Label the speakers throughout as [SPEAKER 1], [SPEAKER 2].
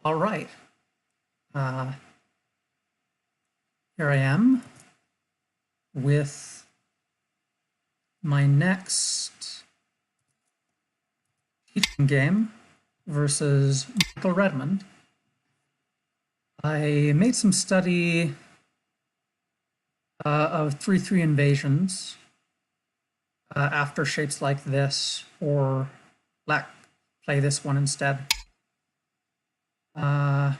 [SPEAKER 1] All right. Uh, Here I am with my next teaching game versus Michael Redmond. I made some study of 3-3 invasions after shapes like this, or let play this one instead. Uh,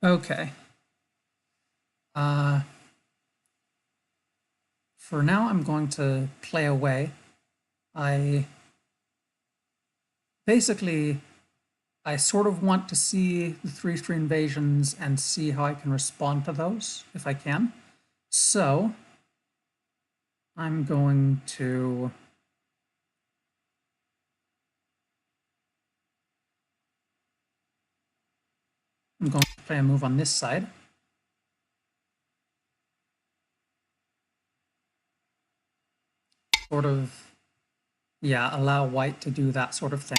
[SPEAKER 1] okay. Uh, for now, I'm going to play away. I basically I sort of want to see the 3-3 invasions and see how I can respond to those if I can. So I'm going to play a move on this side. Sort of, yeah, allow white to do that sort of thing.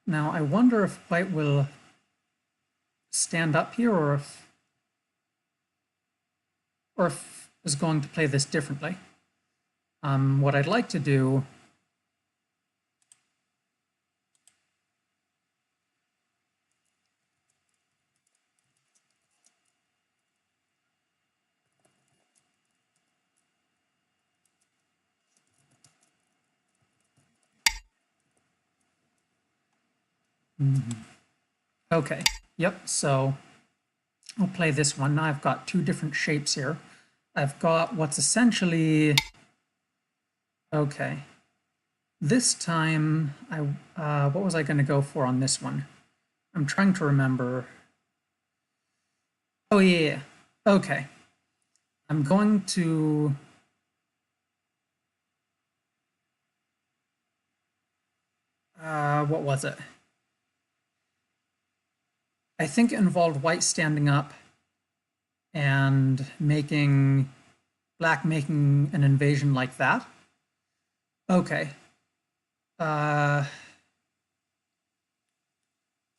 [SPEAKER 1] Now I wonder if white will stand up here or if is going to play this differently. What I'd like to do Okay, yep, so I'll play this one. Now I've got two different shapes here. I've got what's essentially, okay, this time what was I going to go for on this one? I'm trying to remember. Oh yeah, yeah. Okay. I'm going to what was it? I think it involved white standing up and making black making an invasion like that. Okay. Uh,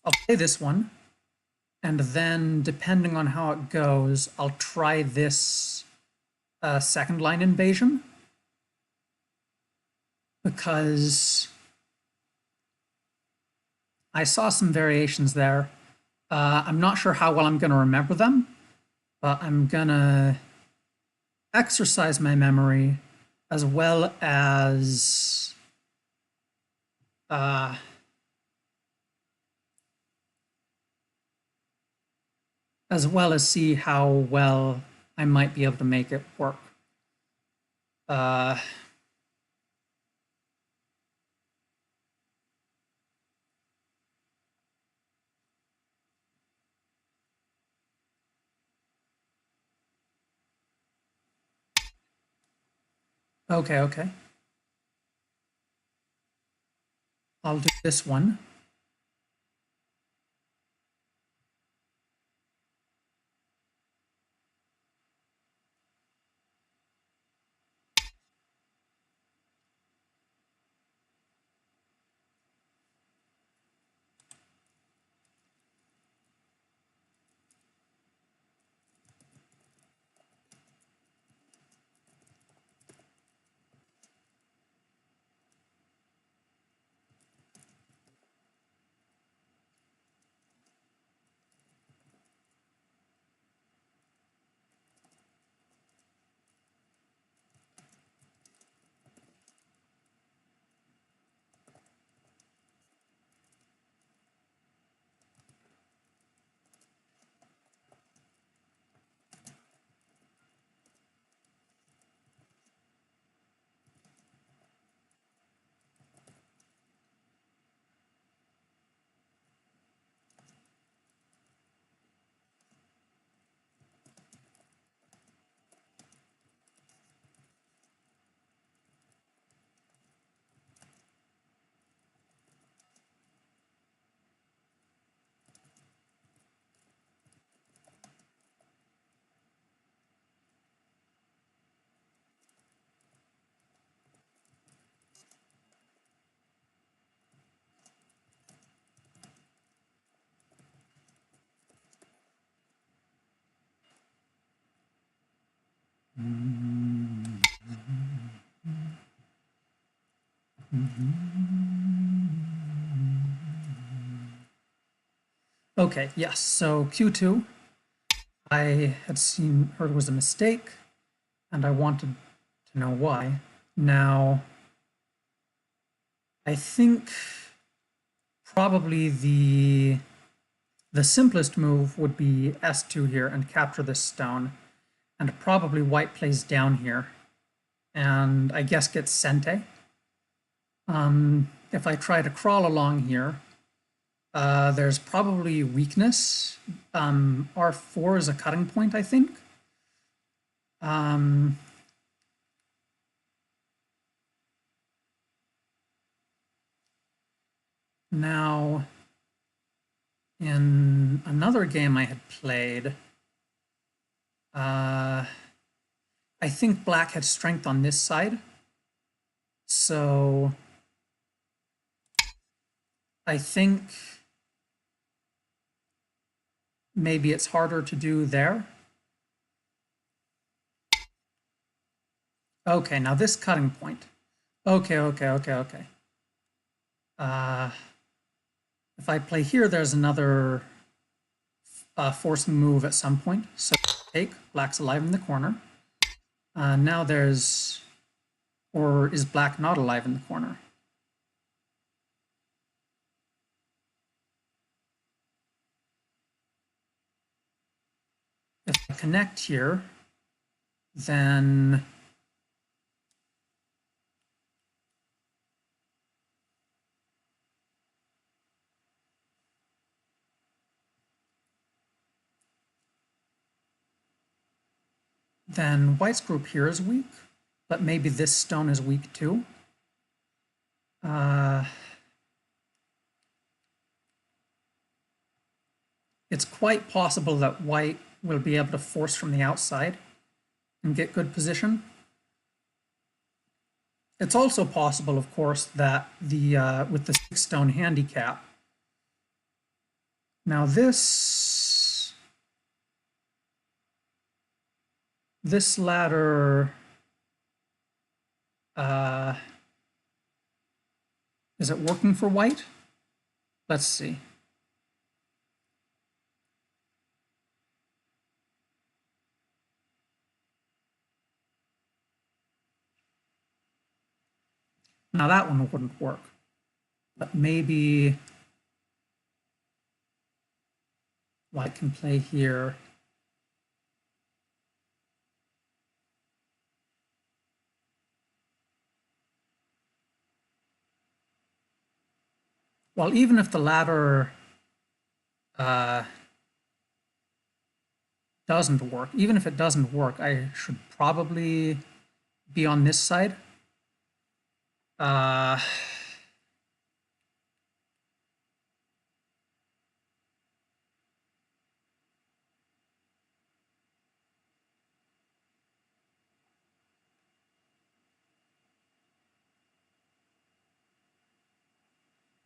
[SPEAKER 1] I'll play this one, and then depending on how it goes, I'll try this second line invasion because I saw some variations there. I'm not sure how well I'm going to remember them, but I'm going to exercise my memory as well uh, as see how well I might be able to make it work. Uh, okay, okay. I'll do this one. Okay, yes, so Q2, I had heard was a mistake, and I wanted to know why. Now, I think probably the simplest move would be S2 here and capture this stone, and probably white plays down here, and I guess gets Sente. If I try to crawl along here, there's probably weakness. R4 is a cutting point, I think. Now, in another game I had played, I think black had strength on this side. So I think maybe it's harder to do there. Okay, now this cutting point. Okay. If I play here, there's another forcing move at some point. So take, black's alive in the corner. Now there's, or is black not alive in the corner? If I connect here, then white's group here is weak, but maybe this stone is weak too. It's quite possible that white will be able to force from the outside and get good position. It's also possible, of course, that with the 6-stone handicap. Now this ladder, is it working for white? Let's see. Now that one wouldn't work, but maybe white can play here. Well, even if the ladder doesn't work, even if it doesn't work, I should probably be on this side.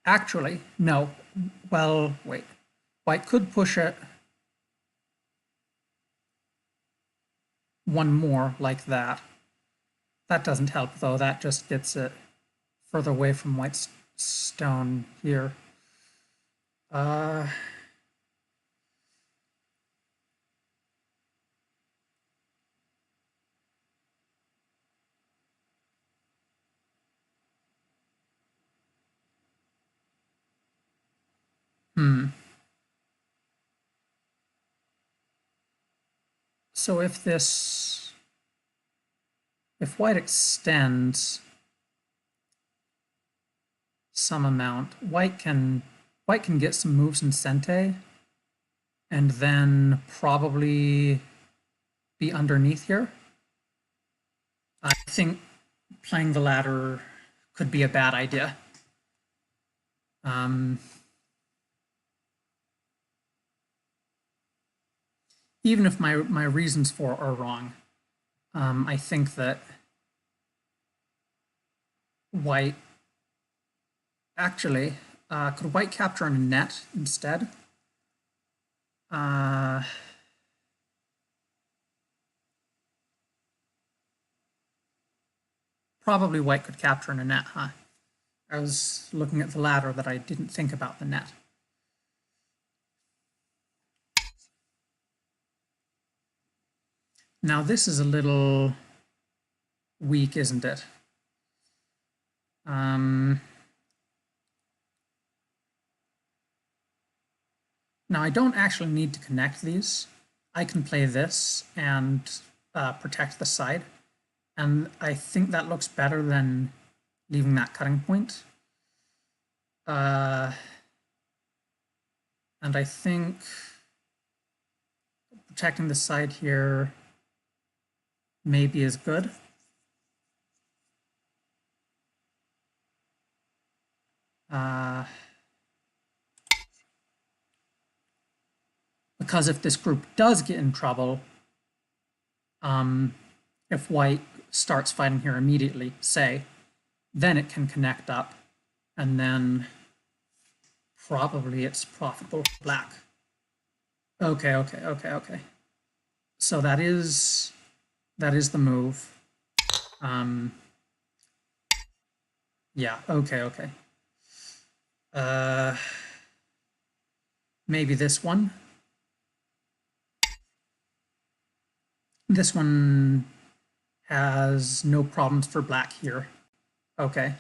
[SPEAKER 1] Actually, no. Well, wait. White could push it one more like that. That doesn't help, though. That just gets it further away from white's stone here. So if white extends some amount, white can get some moves in Sente, and then probably be underneath here. I think playing the ladder could be a bad idea. Even if my reasons for it are wrong, I think that white actually could white capture on a net instead? probably white could capture in a net, huh? I was looking at the ladder that I didn't think about the net. Now this is a little weak, isn't it? Now I don't actually need to connect these. I can play this and protect the side. And I think that looks better than leaving that cutting point. And I think protecting the side here maybe is good. Because if this group does get in trouble, if white starts fighting here immediately, say, then it can connect up, and then probably it's profitable for black. Okay. So that is the move. Yeah, okay. Maybe this one. This one has no problems for black here. Okay.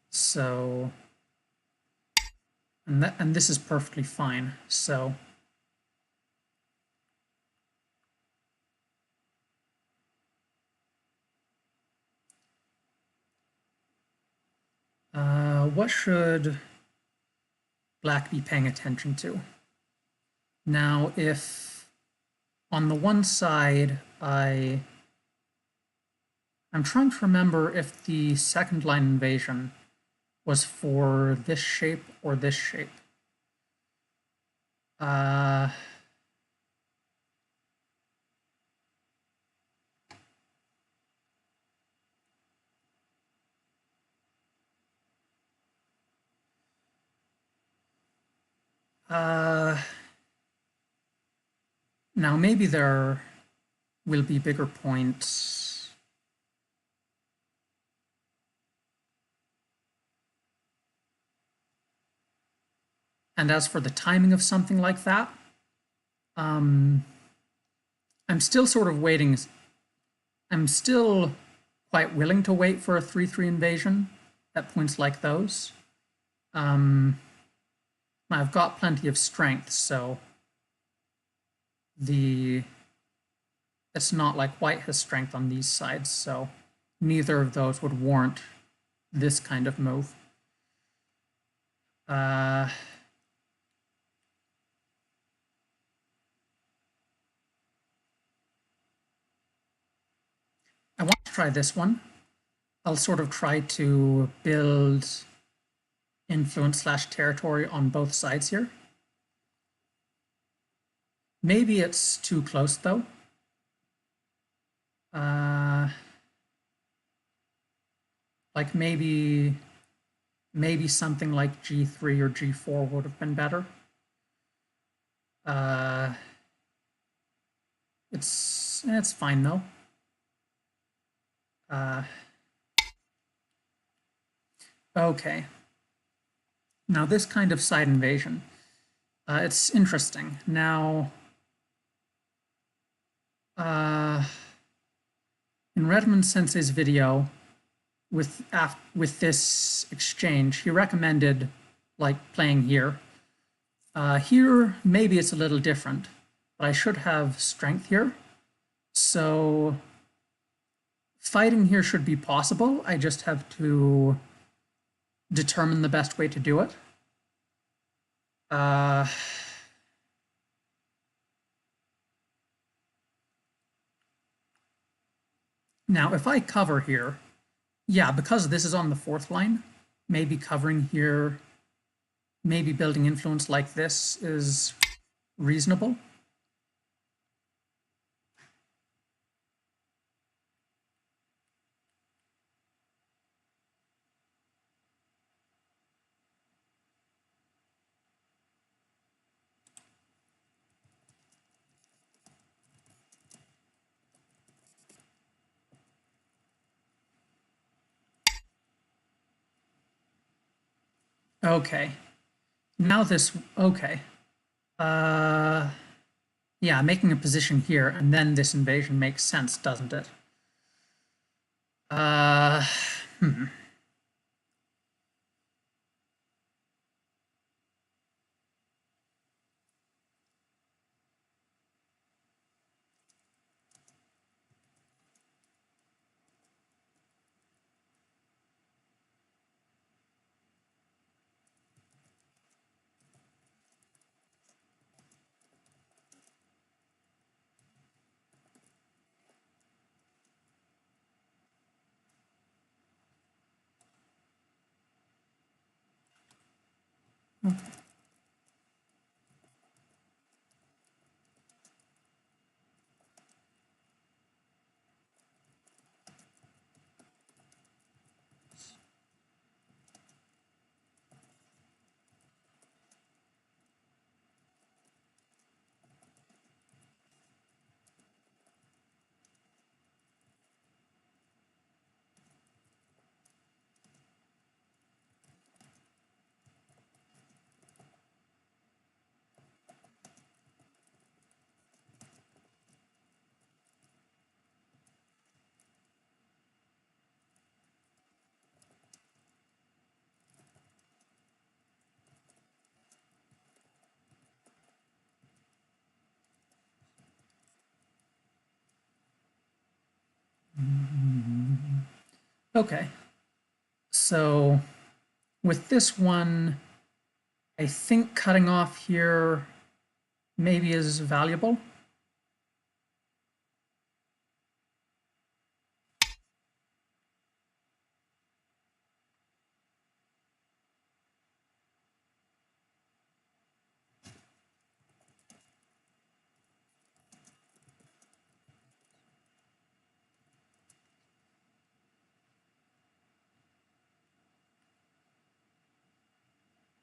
[SPEAKER 1] So, and this is perfectly fine. So, what should black be paying attention to? Now, if on the one side I'm trying to remember if the second line invasion was for this shape or this shape. Now maybe there will be bigger points. And as for the timing of something like that, I'm still sort of waiting. I'm still quite willing to wait for a 3-3 invasion at points like those. I've got plenty of strength, so it's not like white has strength on these sides, so neither of those would warrant this kind of move. I want to try this one. I'll sort of try to build influence/territory on both sides here. Maybe it's too close though. Like maybe something like G3 or G4 would have been better. It's fine though. Okay. Now this kind of side invasion, it's interesting. Now, in Redmond Sensei's video with this exchange, he recommended like playing here. Here, maybe it's a little different, but I should have strength here. So fighting here should be possible. I just have to determine the best way to do it. Now, if I cover here, yeah, because this is on the fourth line, maybe covering here, maybe building influence like this is reasonable. Okay. Now this, okay. Uh, yeah, making a position here and then this invasion makes sense, doesn't it? Uh, hmm. Okay. So with this one, I think cutting off here maybe is valuable.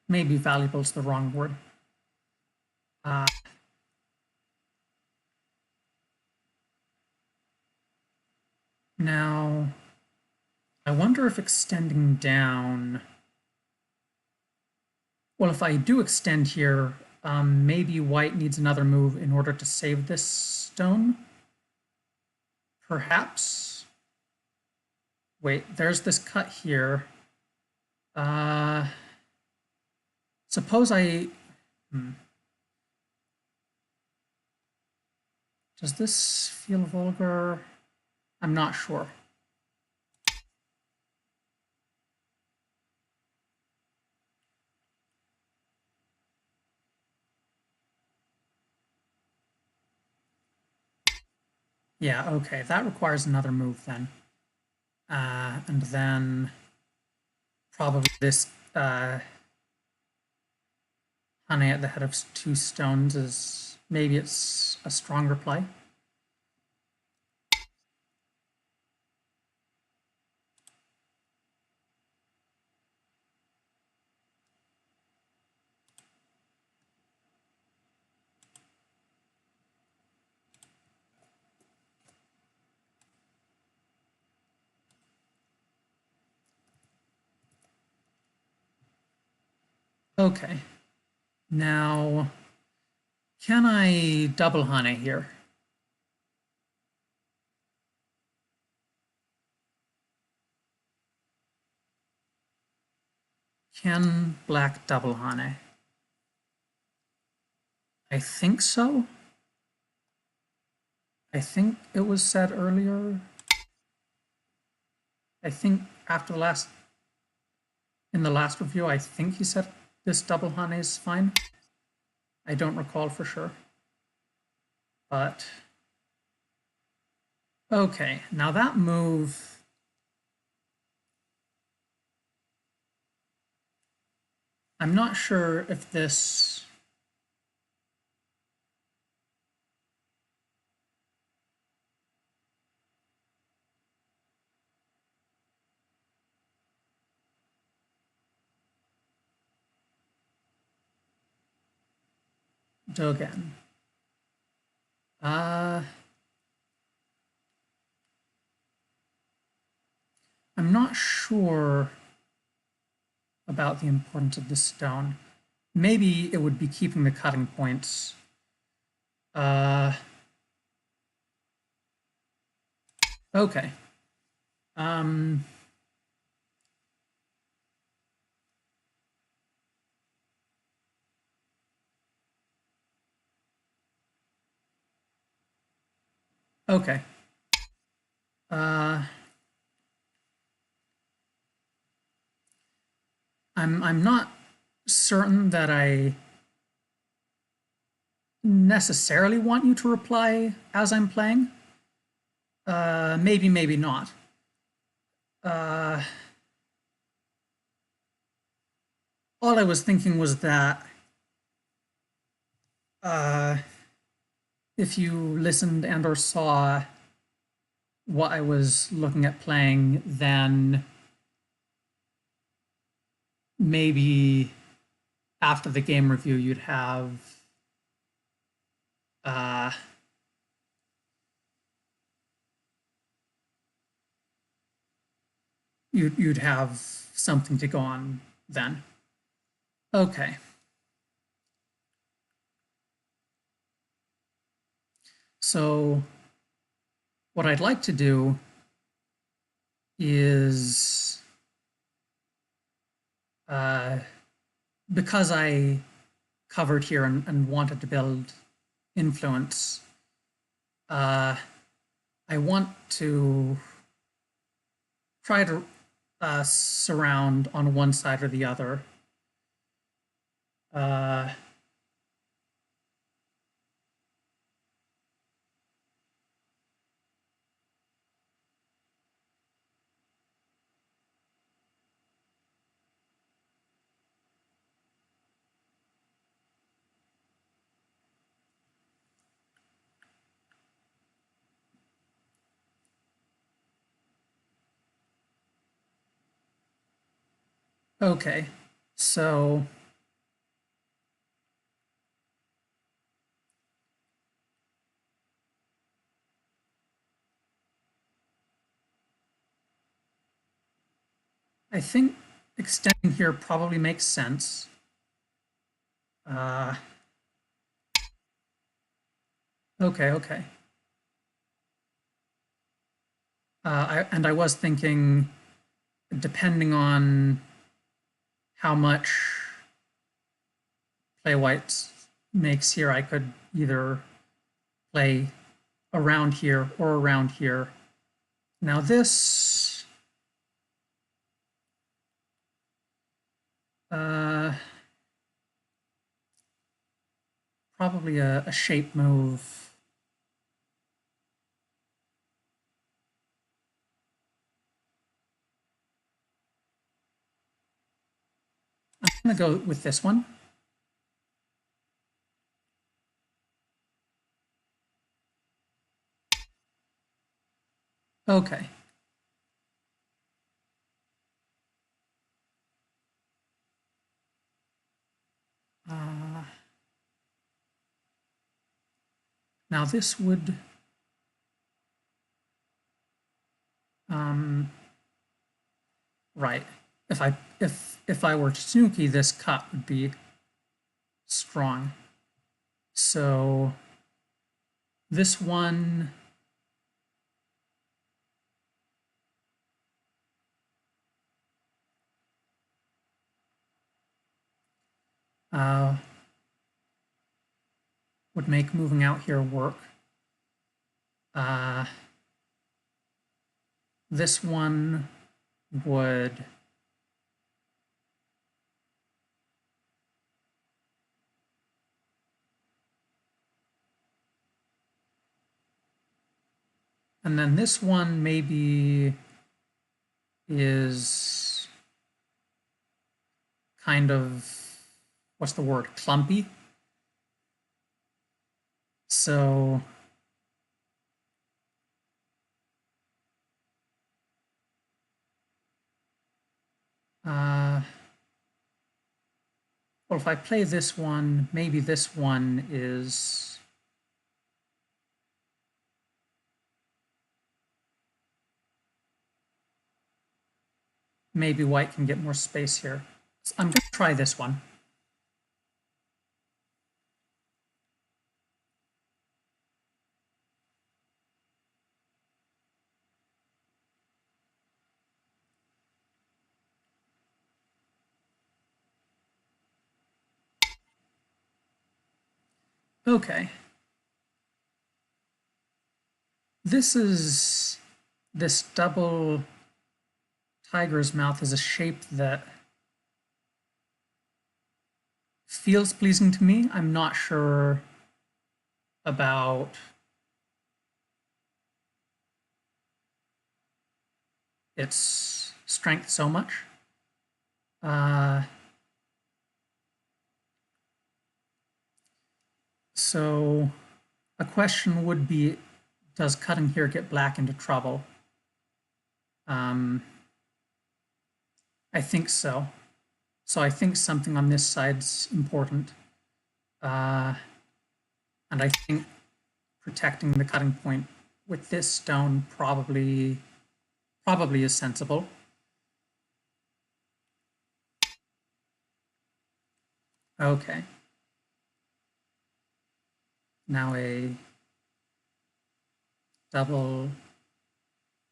[SPEAKER 1] Maybe valuable is the wrong word. Uh, Now, I wonder if extending down. Well, if I do extend here, maybe white needs another move in order to save this stone. Perhaps. Wait, there's this cut here. Uh, suppose I. Does this feel vulgar? I'm not sure. Yeah, okay, that requires another move then. And then probably this honey at the head of two stones is maybe it's a stronger play. Okay, now can I double honey here? Can black double honey? I think so. I think it was said earlier. I think after the last, in the last review, I think he said this double honey is fine. I don't recall for sure. But, okay, now that move, I'm not sure if this, Dogen. I'm not sure about the importance of this stone. Maybe it would be keeping the cutting points. Okay. Okay. I'm not certain that I necessarily want you to reply as I'm playing. Maybe, maybe not. All I was thinking was that if you listened and or saw what I was looking at playing, then maybe after the game review you'd have you'd have something to go on then. Okay. So what I'd like to do is because I covered here and wanted to build influence, I want to try to surround on one side or the other. Okay, so I think extending here probably makes sense. Okay, okay. And I was thinking, depending on how much play white makes here, I could either play around here or around here. Now this, probably a shape move. I'm gonna go with this one. Okay. Now this would right. If I were to Tanuki, this cut would be strong. So this one would make moving out here work. This one would and then this one maybe is kind of, what's the word, clumpy. So well, if I play this one, maybe this one is maybe white can get more space here. So I'm going to try this one. Okay. This double tiger's mouth is a shape that feels pleasing to me. I'm not sure about its strength so much. So a question would be, does cutting here get black into trouble? I think so. So I think something on this side's important. And I think protecting the cutting point with this stone probably is sensible. Okay. Now a double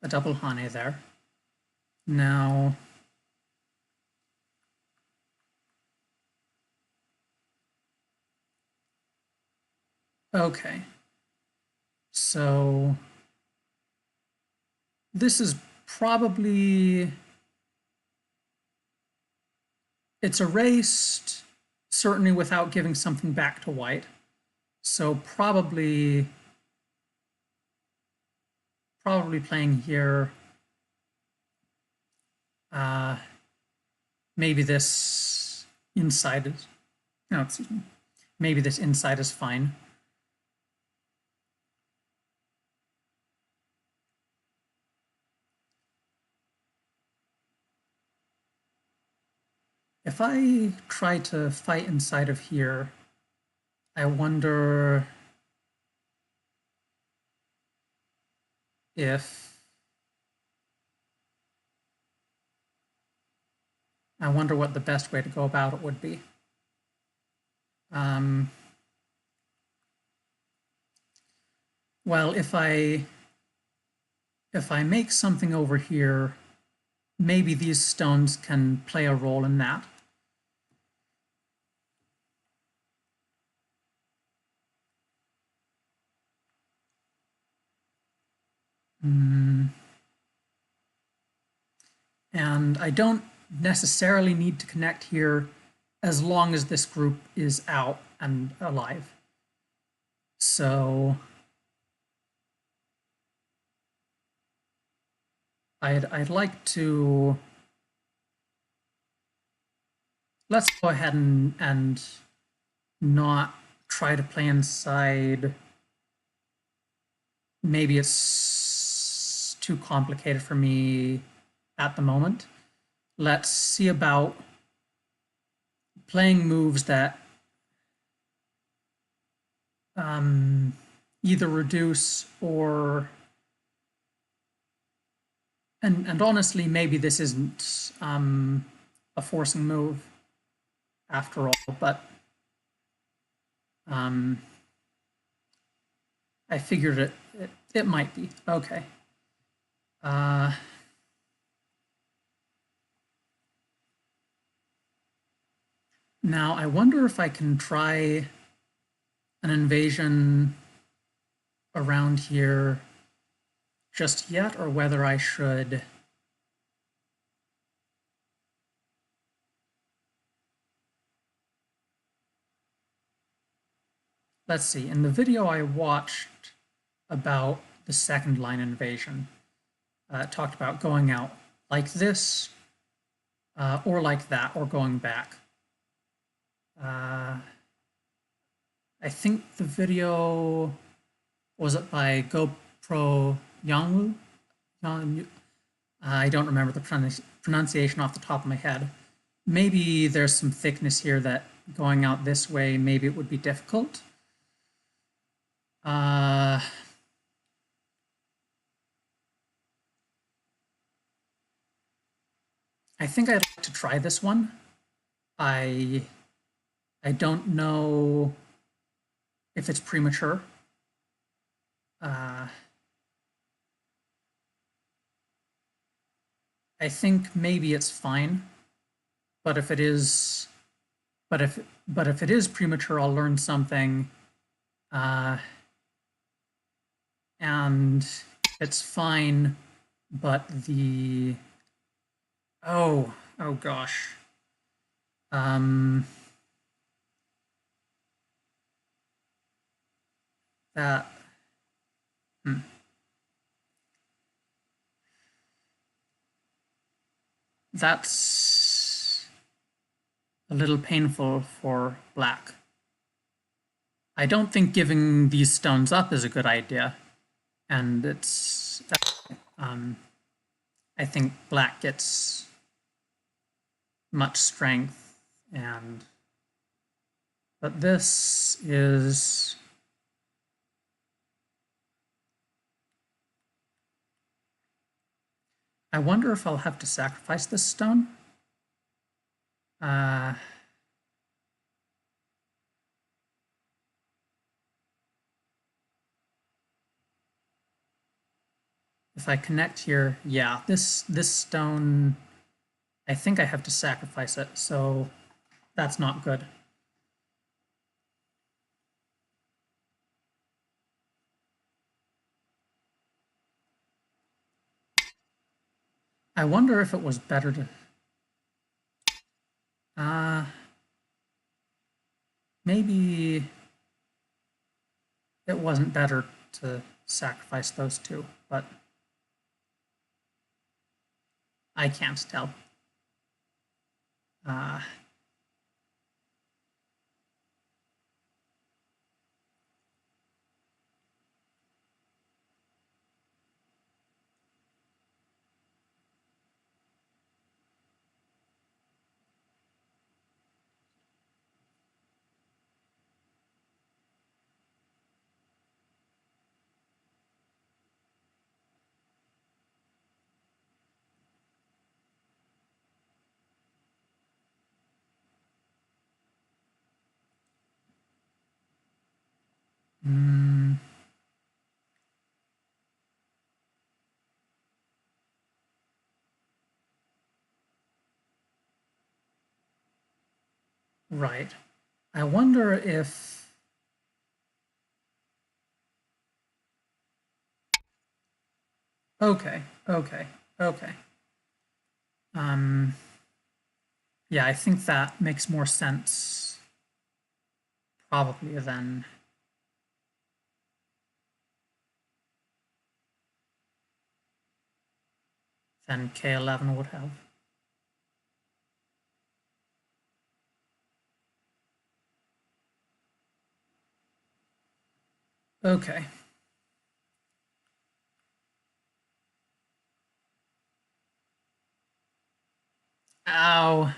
[SPEAKER 1] hane there. Now okay. So this is probably, it's erased, certainly without giving something back to white. So probably playing here. Maybe this inside is, no, excuse me. Maybe this inside is fine. If I try to fight inside of here, I wonder what the best way to go about it would be. Well, if I make something over here, maybe these stones can play a role in that. And I don't necessarily need to connect here as long as this group is out and alive. So I'd like to, let's go ahead and not try to play inside. Maybe it's too complicated for me at the moment. Let's see about playing moves that either reduce or, and honestly, maybe this isn't a forcing move after all, but I figured it might be. Okay. Now, I wonder if I can try an invasion around here just yet, or whether I should. Let's see, in the video I watched about the second line invasion, it talked about going out like this, or like that, or going back. I think the video, was it by GoPro Yangwu? I don't remember the pronunciation off the top of my head. Maybe there's some thickness here that going out this way, maybe it would be difficult. I think I'd like to try this one. I don't know if it's premature. I think maybe it's fine, but if it is, but if it is premature, I'll learn something, uh, and it's fine. But oh gosh, um, that hmm, that's a little painful for black. I don't think giving these stones up is a good idea, and um, I think black gets much strength, and but this is I wonder if I'll have to sacrifice this stone. Uh, if I connect here, yeah, this stone, I think I have to sacrifice it, so that's not good. I wonder if it was better to uh maybe it wasn't better to sacrifice those two, but I can't tell. Uh, mm, right. I wonder if okay, okay, okay. Um, yeah, I think that makes more sense probably than K11 would have. Okay. Ow.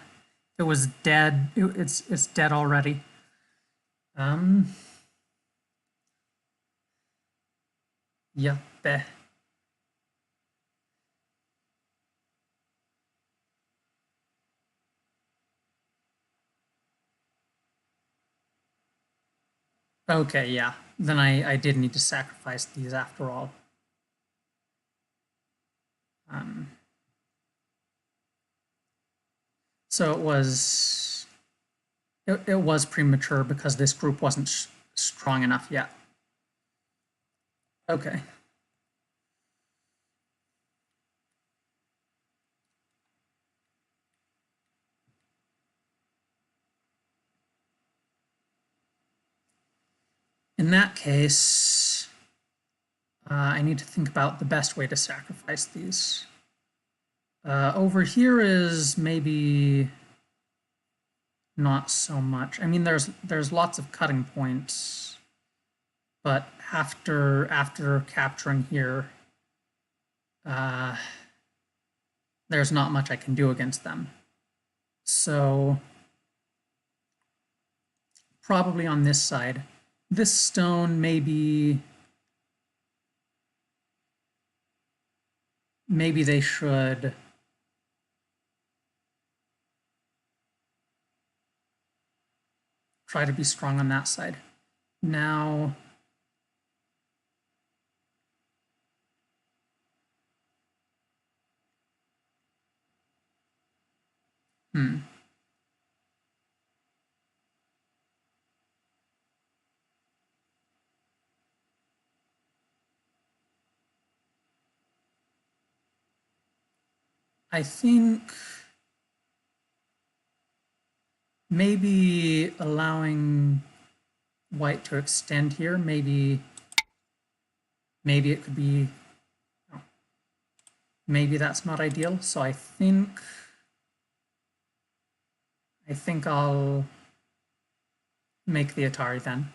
[SPEAKER 1] It was dead. It's dead already. Um, yeah. Beh. Okay, yeah. Then I did need to sacrifice these after all. Um, so it was premature because this group wasn't strong enough yet. Okay. In that case, I need to think about the best way to sacrifice these. Over here is maybe not so much. I mean, there's lots of cutting points, but after capturing here, uh, there's not much I can do against them. So probably on this side, this stone maybe they should try to be strong on that side. Now, I think maybe allowing white to extend here, maybe it could be, maybe that's not ideal. So I think I'll make the Atari then.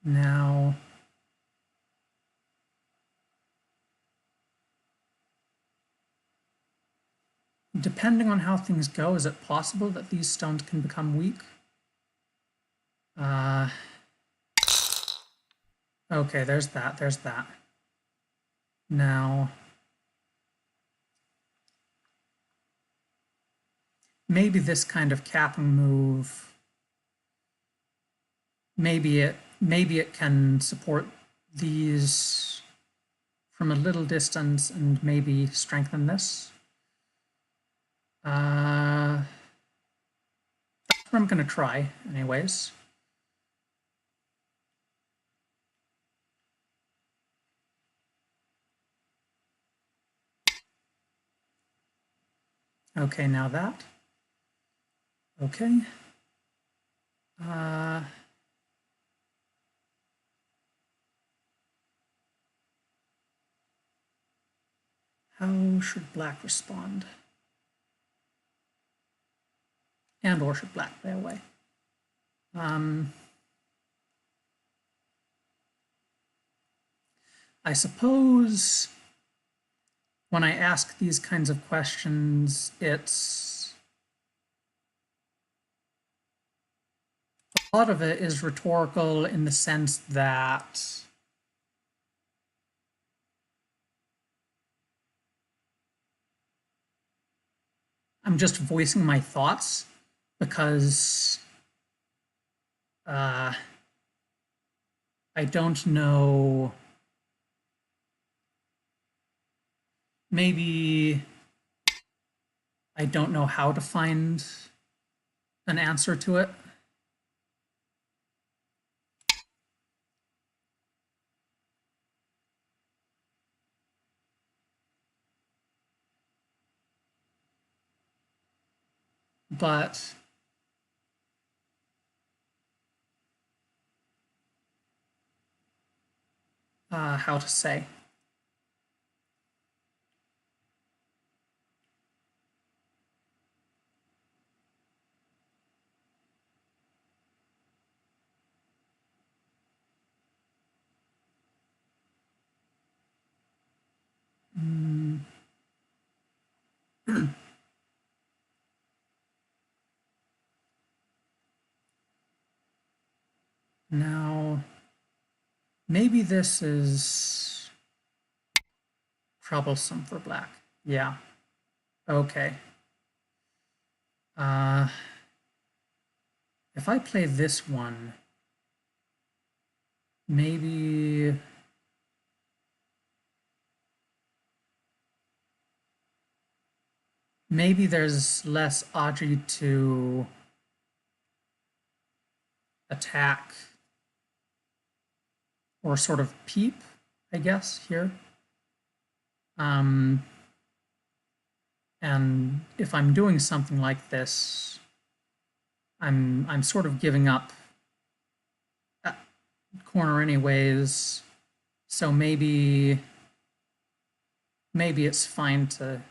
[SPEAKER 1] Now, depending on how things go, is it possible that these stones can become weak? Okay, there's that. Now, maybe this kind of capping move, maybe it can support these from a little distance and maybe strengthen this. That's what I'm gonna try anyways. Okay, now that. Okay. How should black respond? And or should black play away? I suppose when I ask these kinds of questions, it's a lot of it is rhetorical in the sense that I'm just voicing my thoughts because I don't know. Maybe I don't know how to find an answer to it. But how to say? Now, maybe this is troublesome for black. Yeah. Okay. If I play this one, maybe there's less Audrey to attack or sort of peep, I guess, here. And if I'm doing something like this, I'm sort of giving up that corner anyways. So maybe it's fine to,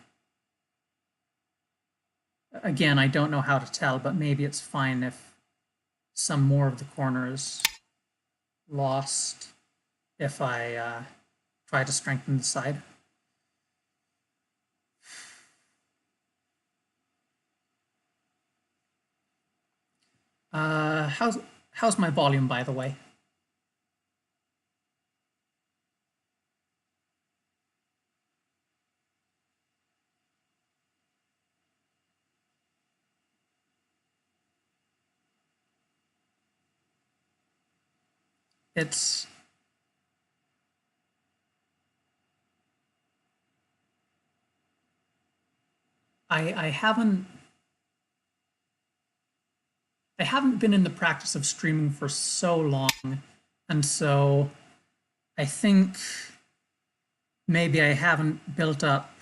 [SPEAKER 1] again, I don't know how to tell, but maybe it's fine if some more of the corner is lost if I try to strengthen the side. How's my volume, by the way? It's I haven't been in the practice of streaming for so long, and so I think maybe I haven't built up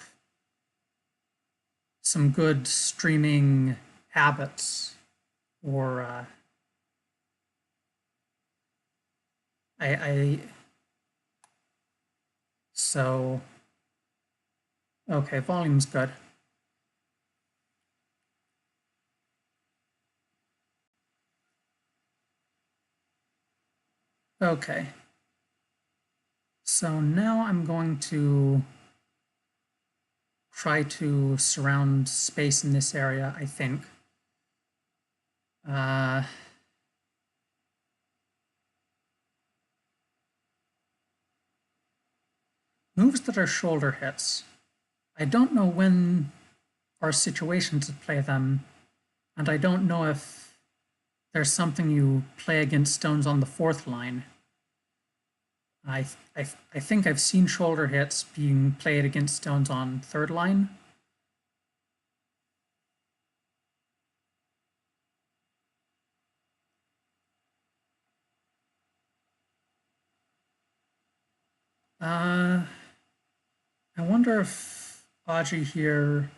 [SPEAKER 1] some good streaming habits, or I so okay, volume's good. Okay, so now I'm going to try to surround space in this area, I think. Uh, Moves that are shoulder hits. I don't know when are situations to play them, and I don't know if there's something you play against stones on the fourth line. I, I think I've seen shoulder hits being played against stones on third line. Uh, I wonder if Aji here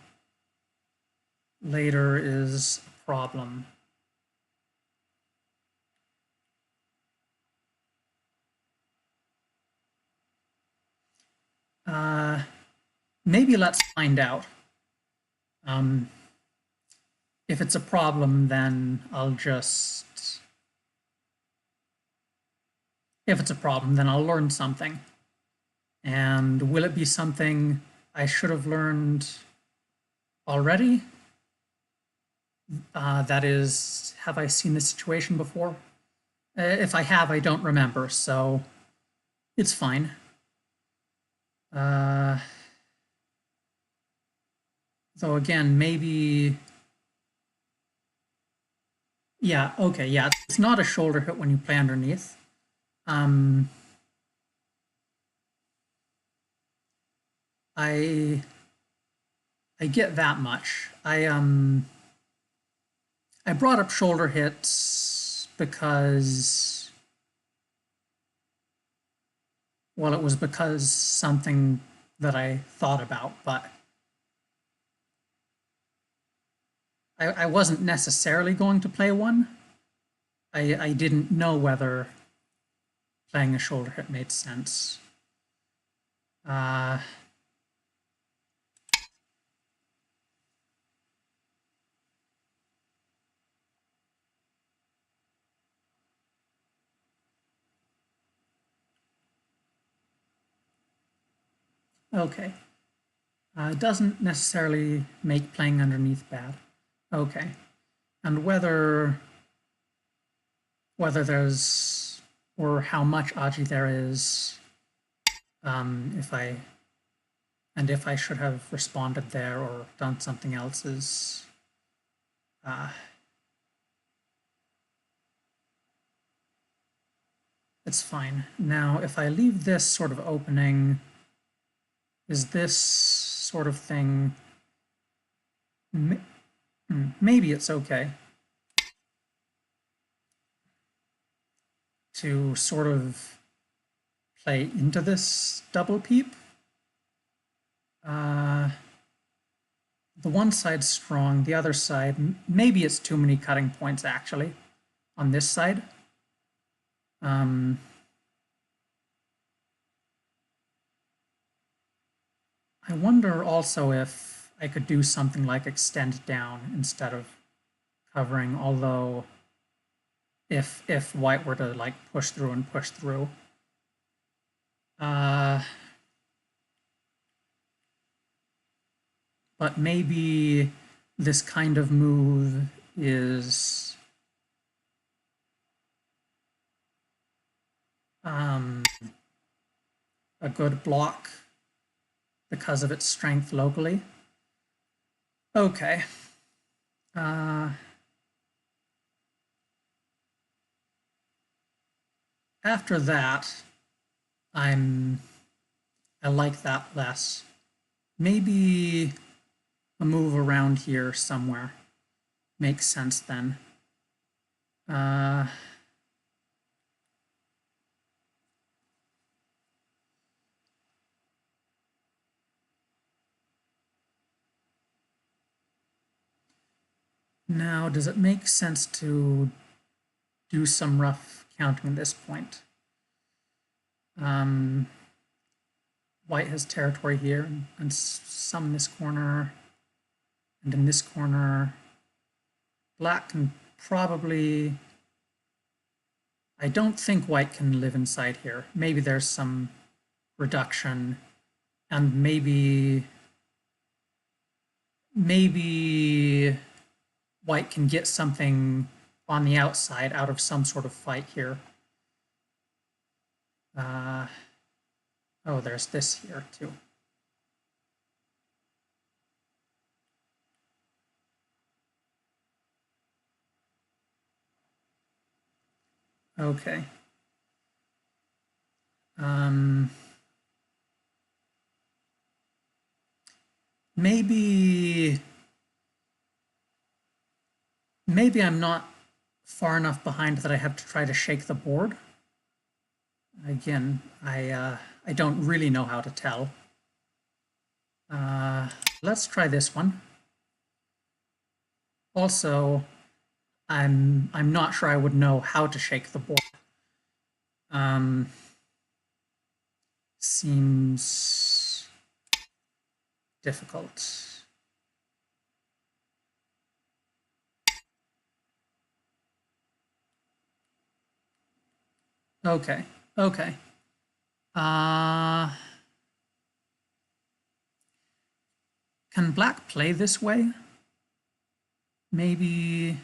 [SPEAKER 1] later is a problem. Uh, Maybe let's find out. Um, if it's a problem, then I'll just. If it's a problem, then I'll learn something. And will it be something I should have learned already? That is, have I seen this situation before? If I have, I don't remember, so it's fine. Uh, though again, maybe. Yeah, okay, yeah. It's not a shoulder hit when you play underneath. Um, I I get that much. I brought up shoulder hits because, well, it was because something that I thought about, but I wasn't necessarily going to play one. I didn't know whether playing a shoulder hit made sense. Uh, okay. It doesn't necessarily make playing underneath bad. Okay. And whether there's or how much Aji there is, if I if I should have responded there or done something else is uh, it's fine. Now, if I leave this sort of opening, is this sort of thing maybe it's okay to sort of play into this double peep. Uh, the one side's strong, the other side, maybe it's too many cutting points actually on this side. Um, I wonder also if I could do something like extend down instead of covering, although if white were to like push through and push through. Uh, but maybe this kind of move is a good block because of its strength locally. Okay. After that, I like that less. Maybe a move around here somewhere makes sense then. Now, does it make sense to do some rough counting at this point? White has territory here, and some in this corner, and in this corner. Black can probably... I don't think white can live inside here. Maybe there's some reduction, and maybe white can get something on the outside out of some sort of fight here. Oh, there's this here too. Okay. Maybe I'm not far enough behind that I have to try to shake the board. Again, I don't really know how to tell. Let's try this one. Also, I'm not sure I would know how to shake the board. Seems difficult. Okay, okay. Can black play this way? Maybe...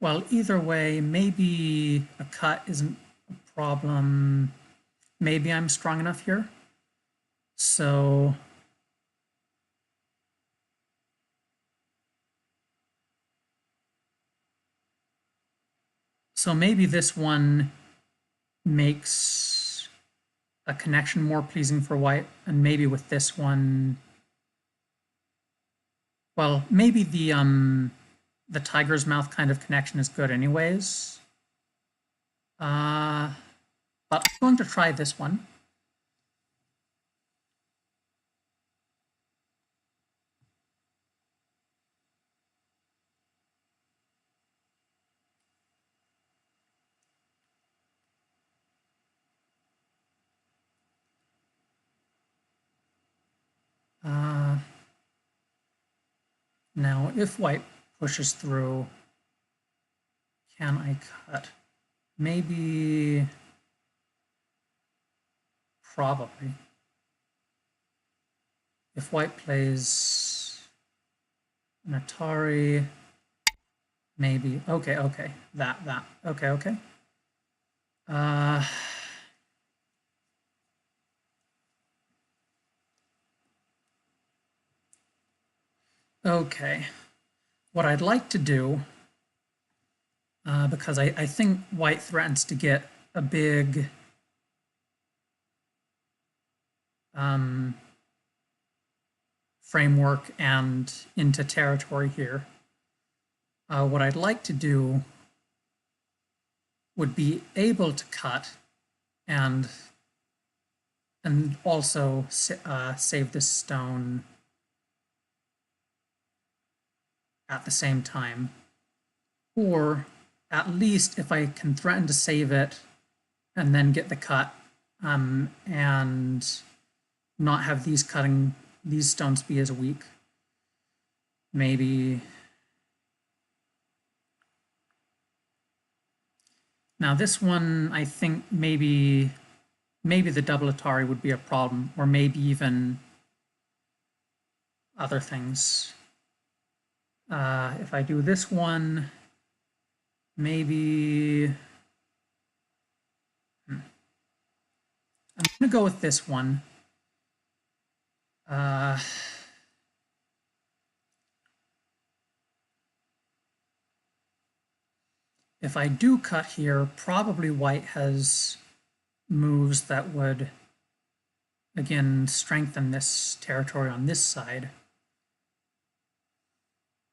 [SPEAKER 1] Well, either way, maybe a cut isn't a problem. Maybe I'm strong enough here. So maybe this one makes a connection more pleasing for white, and maybe with this one, well, maybe the tiger's mouth kind of connection is good anyways. But I'm going to try this one. Now, if white pushes through, can I cut? Maybe, probably. If white plays an Atari, maybe. Okay, okay. That. Okay, okay. Okay. What I'd like to do, because I think white threatens to get a big framework and into territory here. What I'd like to do would be able to cut and also save this stone at the same time. Or at least if I can threaten to save it and then get the cut and not have these stones be as weak. Maybe. Now this one, I think maybe the double Atari would be a problem, or maybe even other things. If I do this one, maybe I'm going to go with this one. If I do cut here, probably white has moves that would, again, strengthen this territory on this side.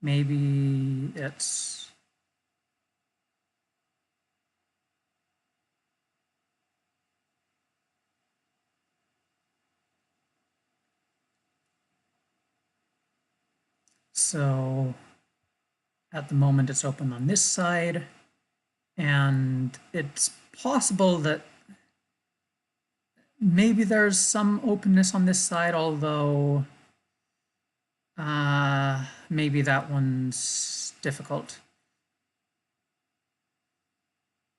[SPEAKER 1] Maybe it's... So at the moment it's open on this side, and it's possible that maybe there's some openness on this side, although maybe that one's difficult.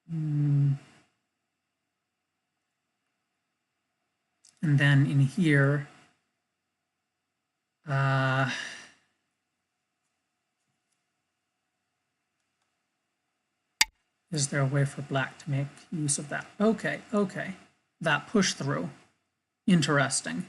[SPEAKER 1] And then in here, is there a way for black to make use of that? Okay, okay. That push through. Interesting.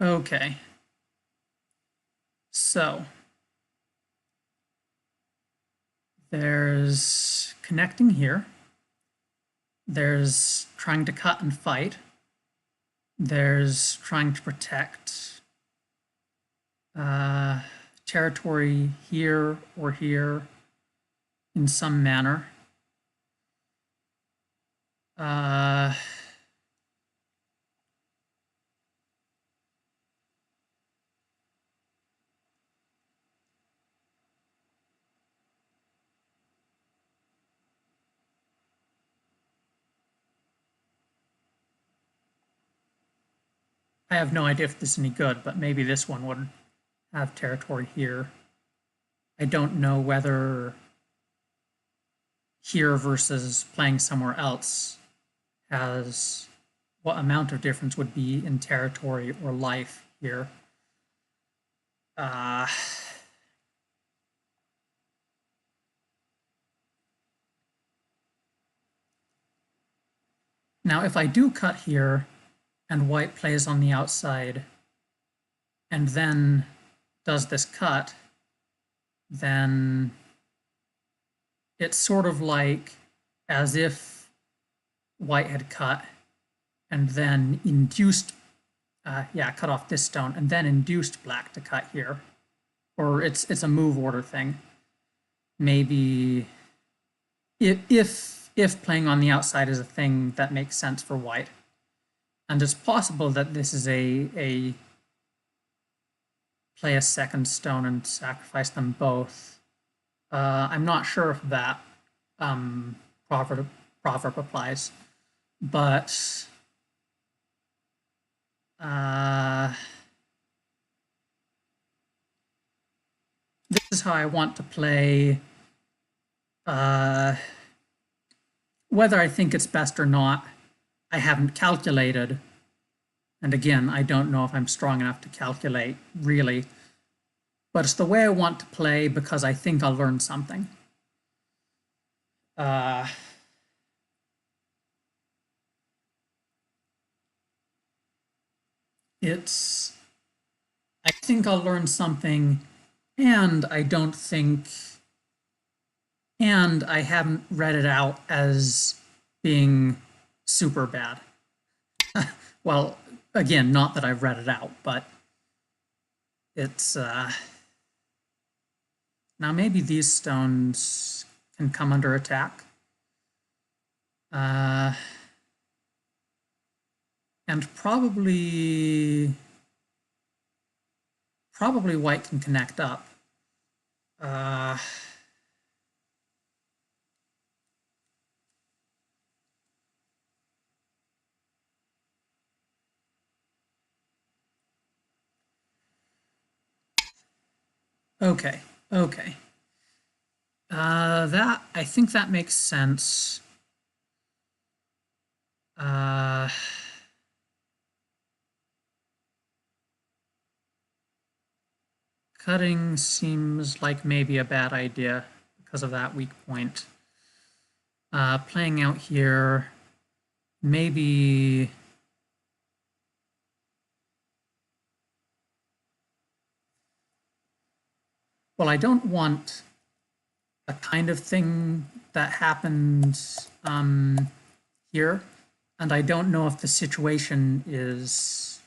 [SPEAKER 1] Okay. So there's connecting here. There's trying to cut and fight. There's trying to protect territory here or here in some manner. I have no idea if this is any good, but maybe this one would have territory here. I don't know whether here versus playing somewhere else has what amount of difference would be in territory or life here. Now, if I do cut here and white plays on the outside and then does this cut, then it's sort of like as if white had cut and then induced, cut off this stone and then induced black to cut here. Or it's a move order thing. Maybe if playing on the outside is a thing that makes sense for white. And it's possible that this is a play a second stone and sacrifice them both. I'm not sure if that proverb applies, but this is how I want to play. Whether I think it's best or not, I haven't calculated. And again, I don't know if I'm strong enough to calculate, really. But it's the way I want to play because I think I'll learn something. I think I'll learn something, and I haven't read it out as being super bad. Well, again, not that I've read it out, but it's now maybe these stones can come under attack. And probably white can connect up. Okay. I think that makes sense. Uh, Cutting seems like maybe a bad idea because of that weak point. Playing out here, maybe. Well, I don't want a kind of thing that happened here, and I don't know if the situation is.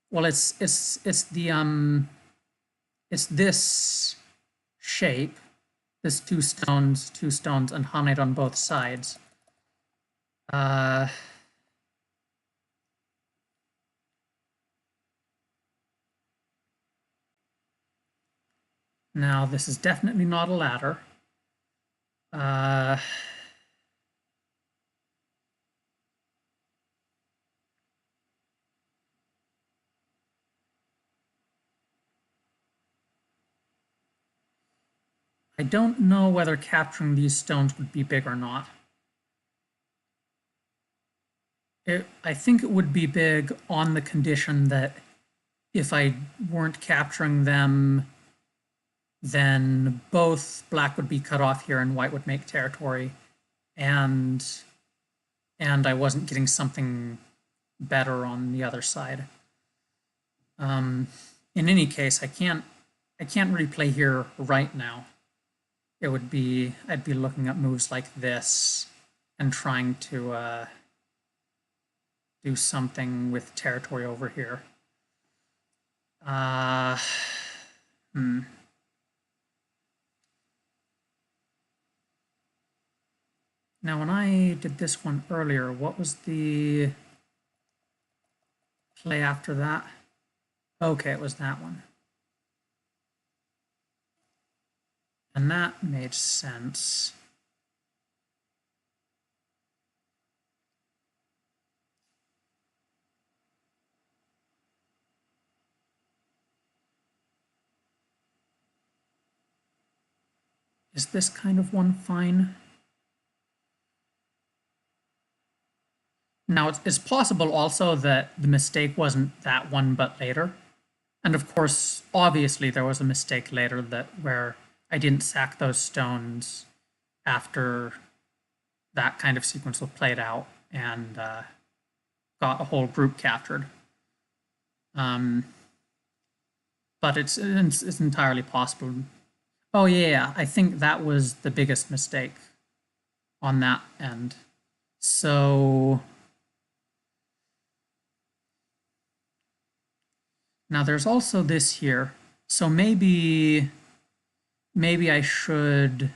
[SPEAKER 1] Well, it's this shape, this two stones, and Haned on both sides. Uh, Now, this is definitely not a ladder. Uh, I don't know whether capturing these stones would be big or not. I think it would be big on the condition that if I weren't capturing them, then both black would be cut off here and white would make territory, and I wasn't getting something better on the other side. In any case, I can't really play here right now. It would be I'd be looking at moves like this and trying to do something with territory over here. Now, when I did this one earlier, what was the play after that? Okay, it was that one. And that made sense. Is this kind of one fine? Now, it's possible also that the mistake wasn't that one, but later. And of course, obviously, there was a mistake later where I didn't sack those stones after that kind of sequence was played out and got a whole group captured. But it's entirely possible. Oh yeah, I think that was the biggest mistake on that end. So now there's also this here. So maybe I should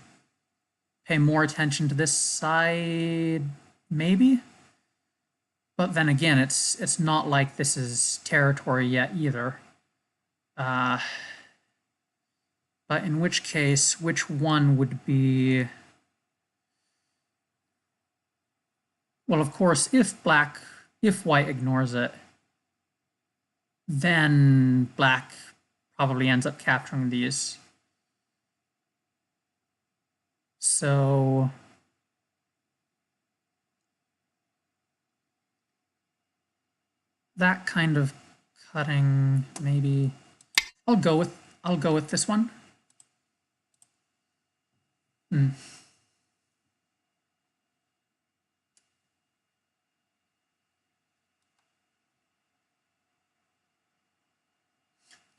[SPEAKER 1] pay more attention to this side, maybe. But then again, it's not like this is territory yet either. But in which case, which one would be? Well, of course, if white ignores it, then black probably ends up capturing these. So that kind of cutting, maybe I'll go with this one.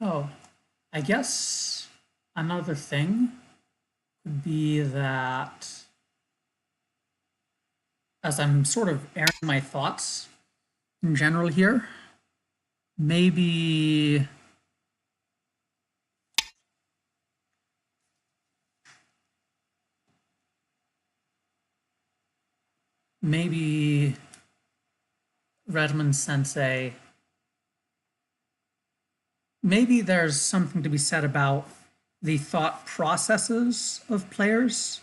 [SPEAKER 1] Oh, I guess another thing could be that as I'm sort of airing my thoughts in general here, maybe Redmond Sensei, maybe there's something to be said about the thought processes of players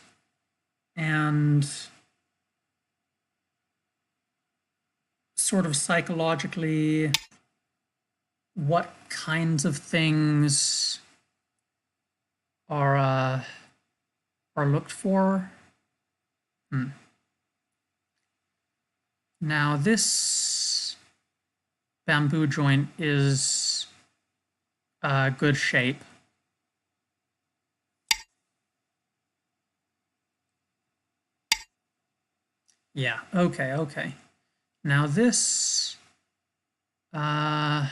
[SPEAKER 1] and sort of psychologically what kinds of things are are looked for. Now this bamboo joint is a good shape. Yeah, okay, okay. Now this, I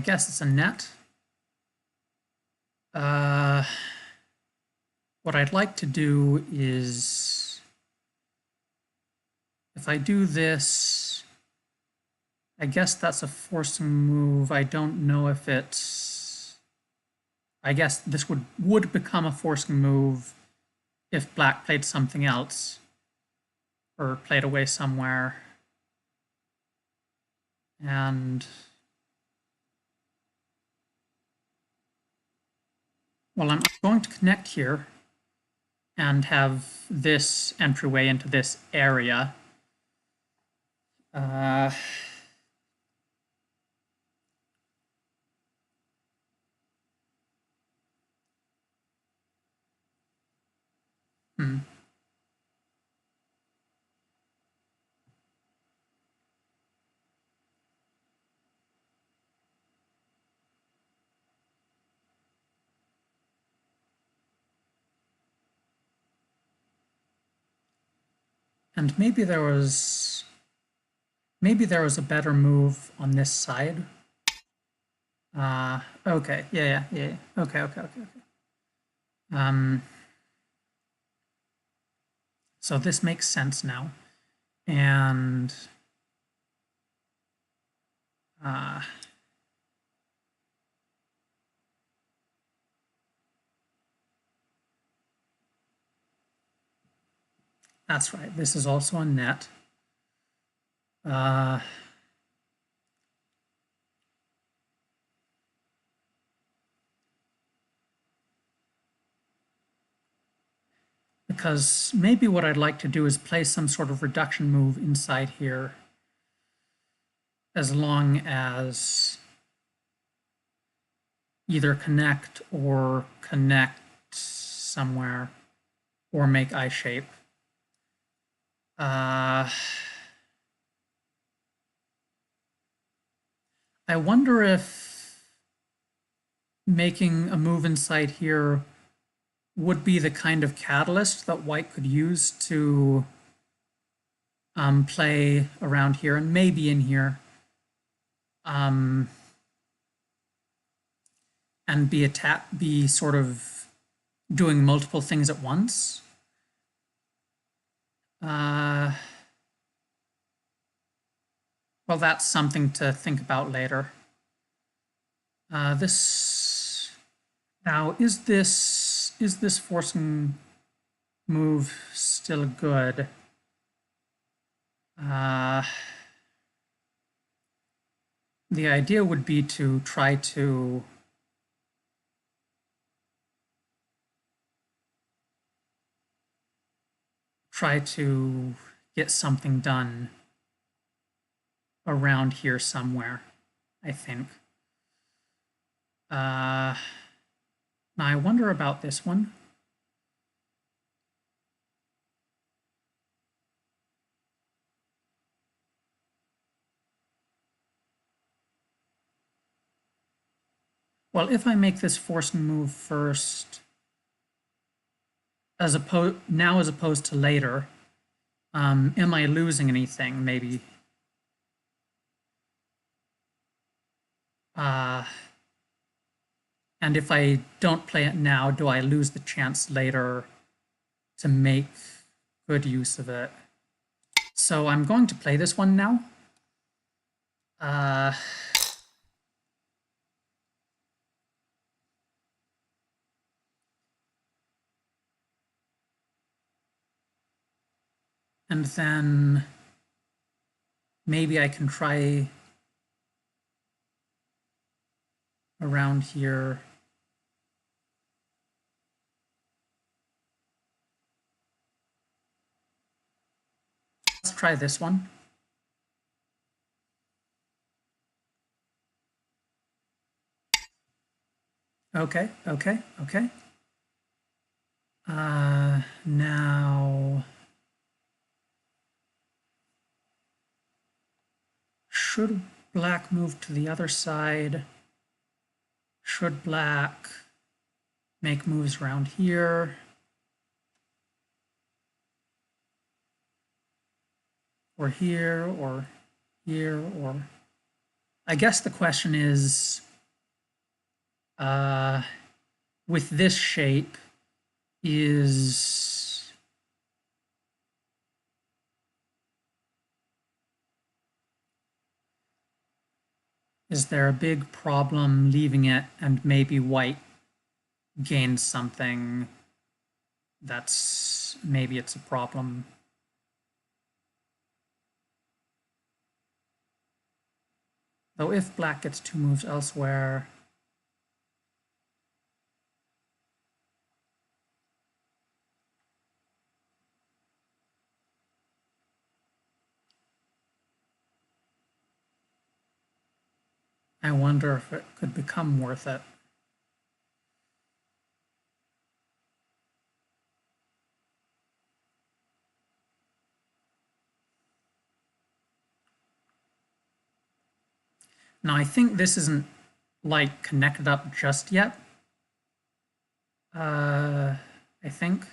[SPEAKER 1] guess it's a net. What I'd like to do is, if I do this, I guess that's a forcing move. I don't know if it's, I guess this would become a forcing move if black played something else or played away somewhere. And well, I'm going to connect here and have this entryway into this area. And maybe there was a better move on this side. Okay, yeah. Okay. So this makes sense now, and that's right. This is also a net. Because maybe what I'd like to do is play some sort of reduction move inside here, as long as either connect or connect somewhere or make I shape. I wonder if making a move inside here would be the kind of catalyst that white could use to play around here and maybe in here, and be sort of doing multiple things at once. Well, that's something to think about later. This now is this forcing move still good? The idea would be to try to get something done around here somewhere, I think. Now I wonder about this one. Well, if I make this forcing move first, as opposed to later, am I losing anything? Maybe. And if I don't play it now, do I lose the chance later to make good use of it? So I'm going to play this one now. And then maybe I can try around here. Let's try this one. Okay, okay, okay. Now, should black move to the other side? Should black make moves around here? Or here, or here, or... I guess the question is, with this shape, is there a big problem leaving it and maybe white gains something that's... maybe it's a problem? Though if black gets two moves elsewhere... I wonder if it could become worth it. Now I think this isn't like connected up just yet. I think.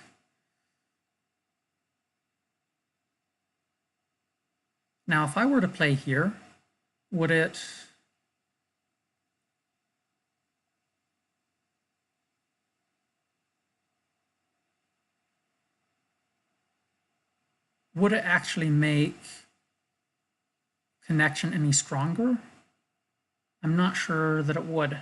[SPEAKER 1] Now if I were to play here, would it... would it actually make connection any stronger? I'm not sure that it would.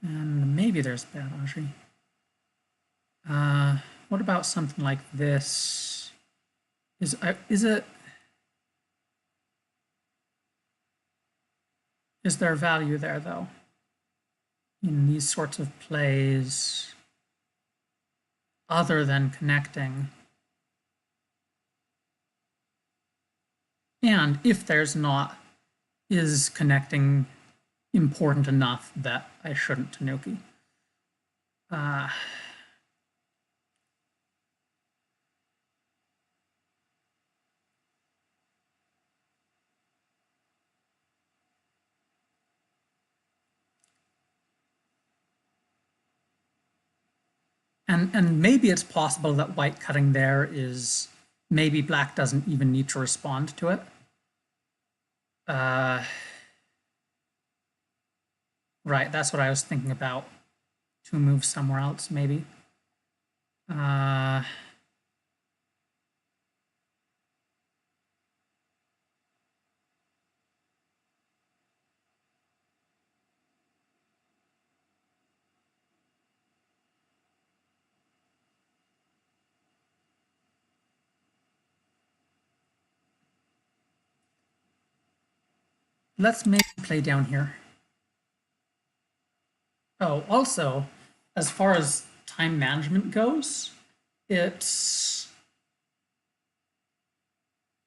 [SPEAKER 1] And maybe there's bad Aji. What about something like this? Is it... is there value there, though, in these sorts of plays, other than connecting? And if there's not, is connecting important enough that I shouldn't Tanuki? And maybe it's possible that white cutting there is... maybe black doesn't even need to respond to it. Right, that's what I was thinking about. To move somewhere else, maybe. Let's maybe play down here. Oh, also, as far as time management goes, it's...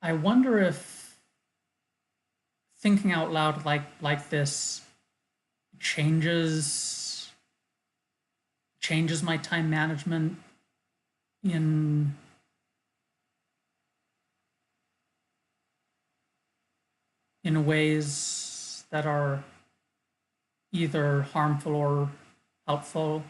[SPEAKER 1] I wonder if thinking out loud like this changes my time management in ways that are either harmful or helpful.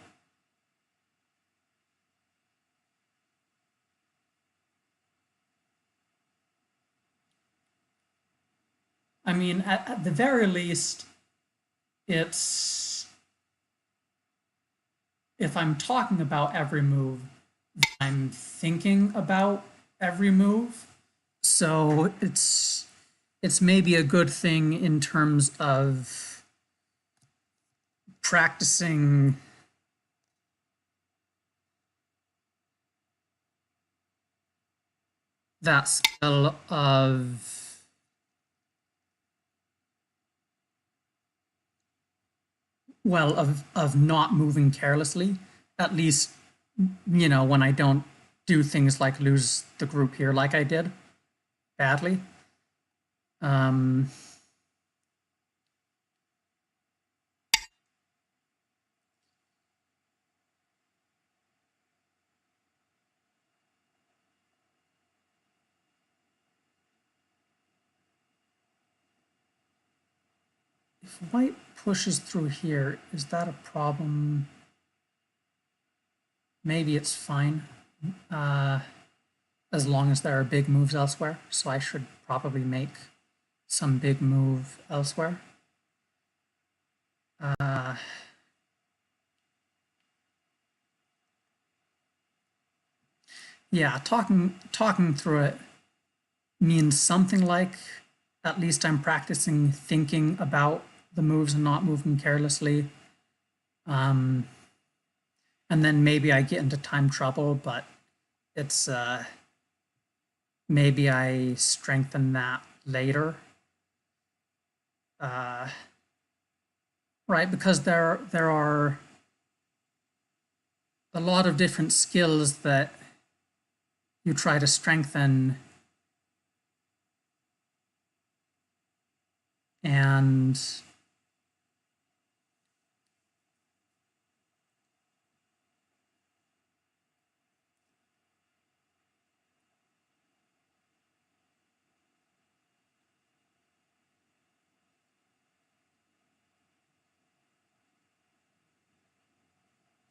[SPEAKER 1] I mean, at the very least, it's... if I'm talking about every move, I'm thinking about every move. So it's maybe a good thing in terms of practicing that skill of not moving carelessly, at least, when I don't do things like lose the group here like I did badly. Um, if white pushes through here, is that a problem? Maybe it's fine, as long as there are big moves elsewhere. So I should probably make some big move elsewhere. Yeah, talking through it means something like, at least I'm practicing thinking about the moves and not moving carelessly. And then maybe I get into time trouble, but it's maybe I strengthen that later. Right, because there are a lot of different skills that you try to strengthen, and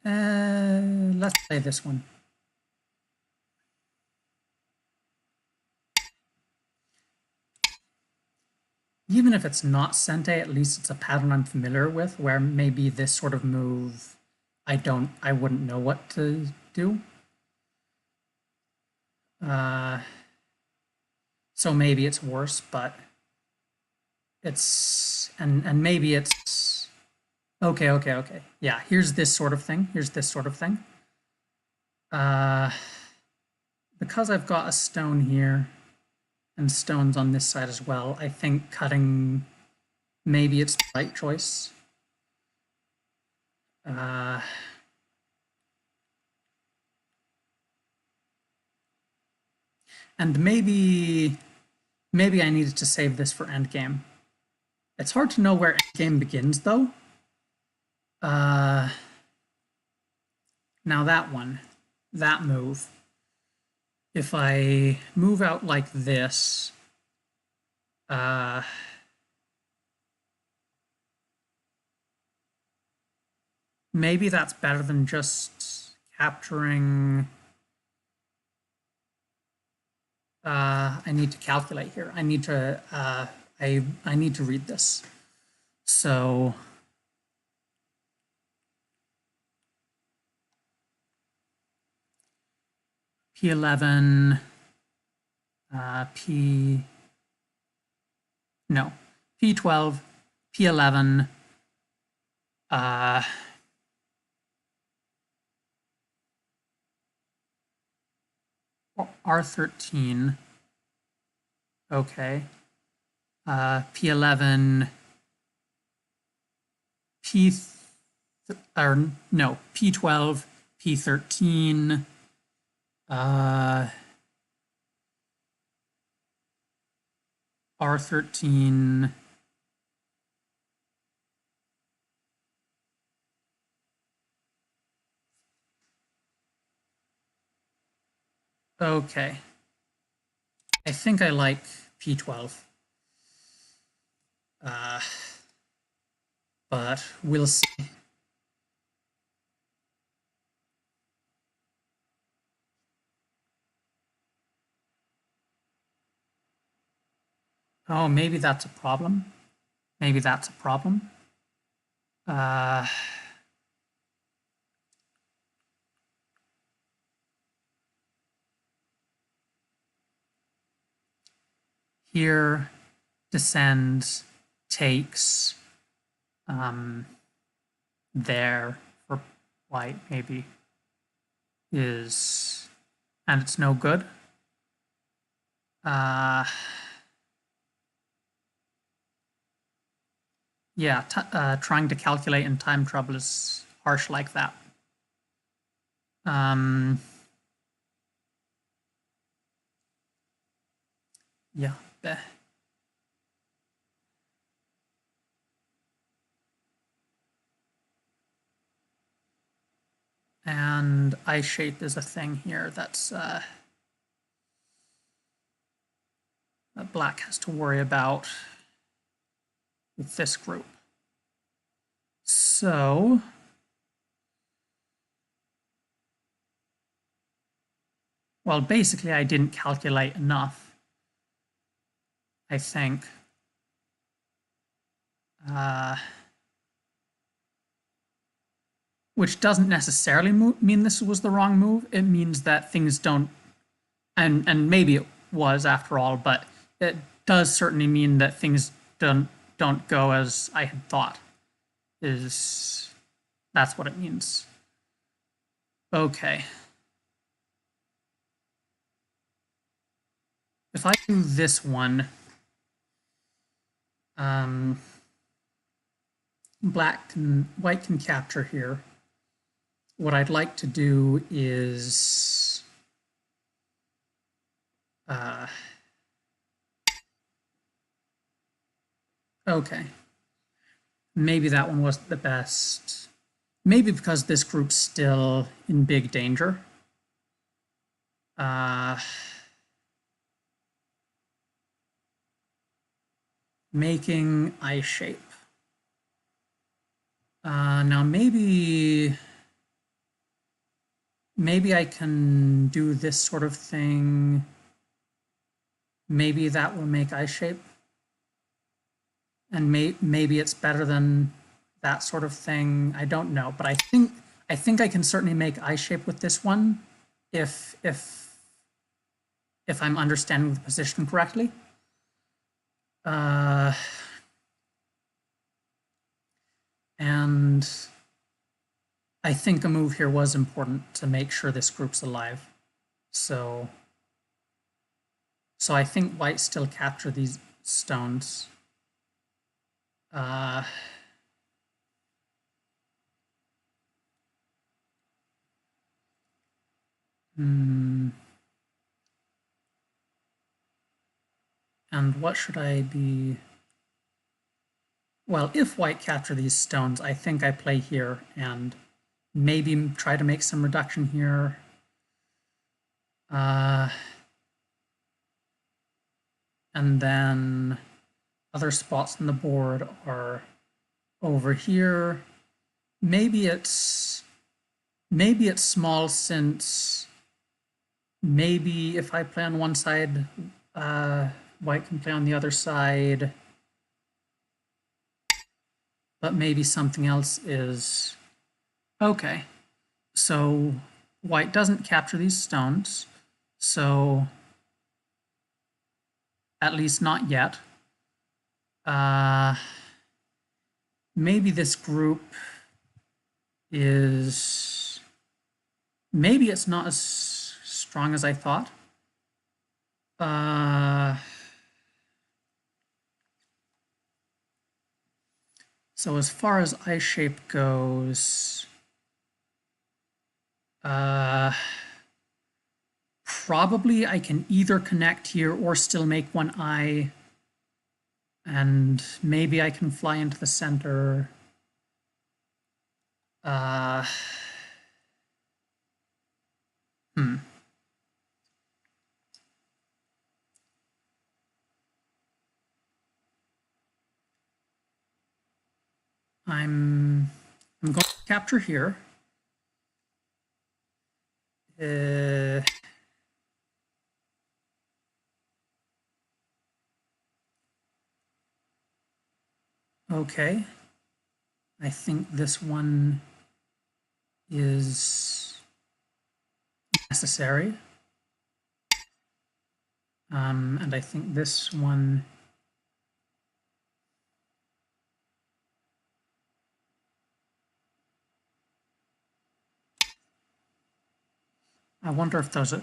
[SPEAKER 1] let's play this one. Even if it's not Sente, at least it's a pattern I'm familiar with, where maybe this sort of move I wouldn't know what to do. So maybe it's worse, but and maybe it's okay. Yeah, here's this sort of thing. Here's this sort of thing. Because I've got a stone here and stones on this side as well, I think cutting, maybe it's the right choice. And maybe I needed to save this for endgame. It's hard to know where endgame begins, though. Now that move, if I move out like this, maybe that's better than just capturing. I need to calculate here. I need to I need to read this. So P11, P12, P11, R13, okay, P11, P12, P13, R13, okay. I think I like P12. But we'll see. Oh, maybe that's a problem. Maybe that's a problem. Here, descends, takes, there for white maybe is, and it's no good. Yeah, trying to calculate in time trouble is harsh like that. Yeah. And eye shape is a thing here that's that black has to worry about with this group. So well, basically I didn't calculate enough, I think. Which doesn't necessarily mean this was the wrong move. It means that things don't, and maybe it was after all, but it does certainly mean that things don't go as I had thought. That's what it means. Okay. If I do this one, white can capture here. What I'd like to do is okay. Maybe that one wasn't the best. Maybe because this group's still in big danger. Making eye shape. Now maybe I can do this sort of thing. Maybe that will make eye shape. And maybe it's better than that sort of thing. I don't know, but I think I can certainly make eye shape with this one if I'm understanding the position correctly. And I think a move here was important to make sure this group's alive. So I think white still capture these stones. And what should I be? Well, if white capture these stones, I think I play here and maybe try to make some reduction here. And then other spots on the board are over here. Maybe it's small since maybe if I play on one side, white can play on the other side. But maybe something else is okay. So white doesn't capture these stones, so at least not yet. Maybe this group is maybe it's not as strong as I thought. So as far as eye shape goes, probably I can either connect here or still make one eye, and maybe I can fly into the center. I'm going to capture here. Okay. I think this one is necessary. And I think this one I wonder if there's a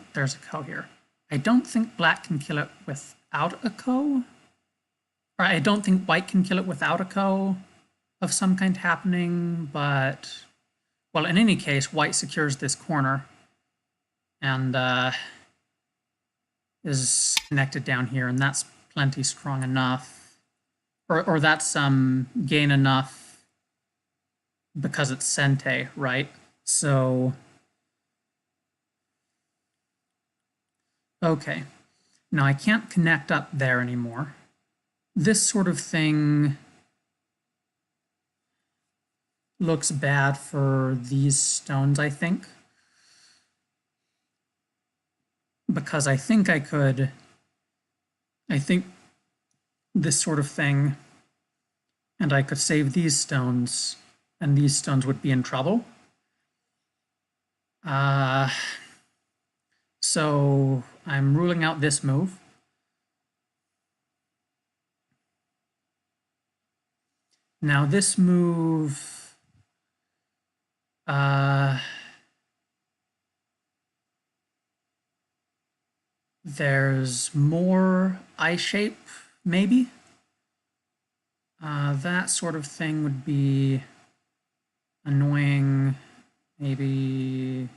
[SPEAKER 1] co here. I don't think black can kill it without a ko. Or I don't think white can kill it without a ko of some kind happening, but... Well, in any case, white secures this corner and is connected down here, and that's plenty strong enough. Or that's gain enough because it's Sente, right? So... Okay. Now I can't connect up there anymore. This sort of thing looks bad for these stones, I think. Because I think this sort of thing, and I could save these stones, and these stones would be in trouble. So I'm ruling out this move. Now this move, there's more eye shape, maybe. That sort of thing would be annoying. Maybe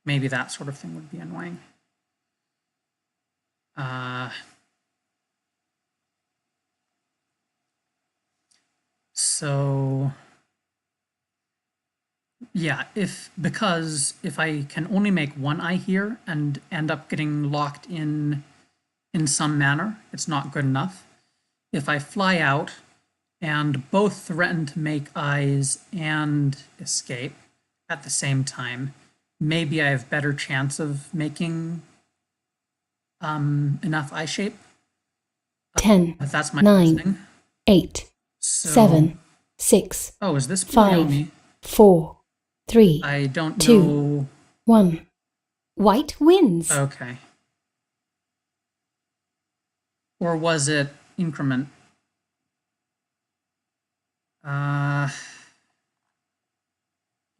[SPEAKER 1] that sort of thing would be annoying. So yeah, because if I can only make one eye here and end up getting locked in some manner, it's not good enough. If I fly out and both threaten to make eyes and escape at the same time, maybe I have better chance of making enough eye shape.
[SPEAKER 2] 10,
[SPEAKER 1] But that's my
[SPEAKER 2] 9,
[SPEAKER 1] guessing.
[SPEAKER 2] 8,
[SPEAKER 1] So,
[SPEAKER 2] 7, 6,
[SPEAKER 1] oh, is this
[SPEAKER 2] 5, 4, 3,
[SPEAKER 1] I don't
[SPEAKER 2] 2,
[SPEAKER 1] know.
[SPEAKER 2] 1. White wins.
[SPEAKER 1] Okay. Or was it increment?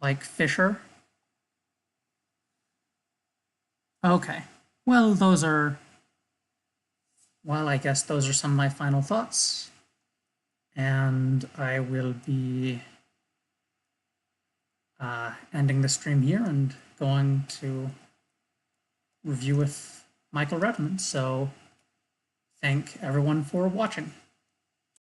[SPEAKER 1] Like Fisher? Okay. Well, I guess those are some of my final thoughts. And I will be ending the stream here and going to review with Michael Redmond. So thank everyone for watching.